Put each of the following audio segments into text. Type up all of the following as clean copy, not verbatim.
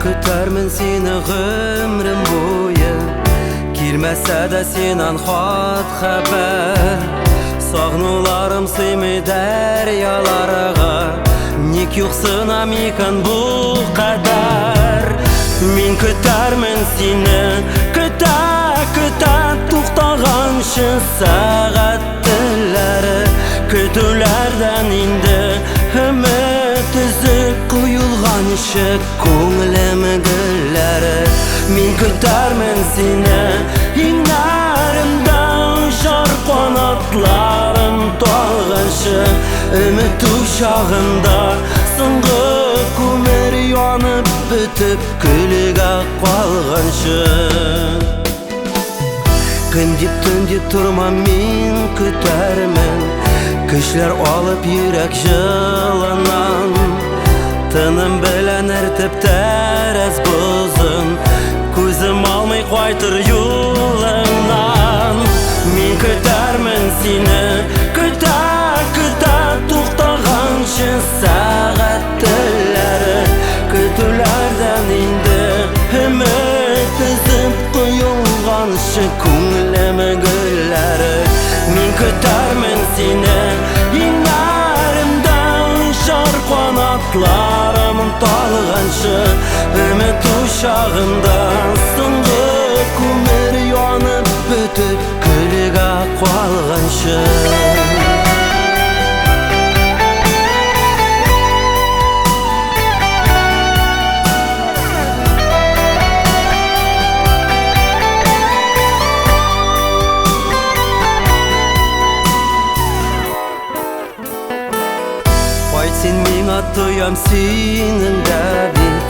Көтәрмен сені ғөмрім бойы, келмәсә дә сенен хат хәбәр. Сағнуларым сыймый дәрьяларыға, ник юқсынам икән бұл қадар. Мин көтәрмен сені, көтә туқтаганчы сәгать телләре. Көтүләрдән инде өмет үзеп куелганчы күңелем гөлләре. Мин көтәрмен сені, иңнәремдә ұшар канатларым талганчы. Өмет учагында соңгы күмер янып бетеп көлегә калганчы. Көн дип төн дип тормам мин көтәрмен, көчләр алып йөрәк җылыннан. Тыным белән әртеп тәрәз бозын, күзем алмый кайтыр юлыңнан. Мин көтәрмен сине, көтә туктаганчы сәгать телләре. Көтүләрдән инде өмет өзеп куелганчы күңелем гөлләре. Мин көтәрмен сине, иңнәремдә ұшар канатларым талганчы. Өмет учагында соңгы күмер янып бетеп көлегә калганчы. Син миңа тоям синең дә бит,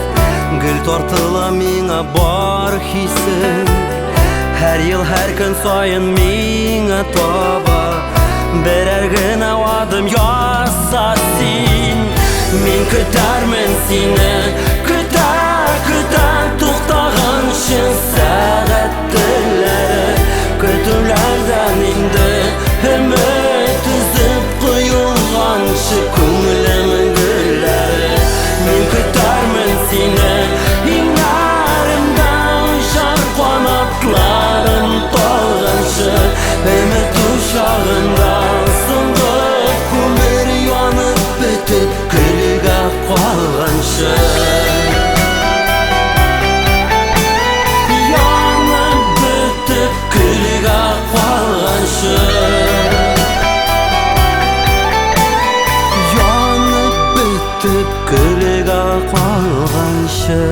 гөл тартыла миңа бар хисең. Һәр ел, һәр көн сайын миңа таба берәр генә адым яса син. Мин көтәрмен сине, көтә туктаганчы сәгать телләре. Көтүләрдән инде өмет үзеп куелганчы күңелем гөлләре. Мин көтәрмен сине, иңнәремдә ұшар канатларым талганчы. Өмет учагында соңгы күмер янып бетеп көлегә калганчы. Янып бетеп көлегә калганчы. Көлегә калганчы.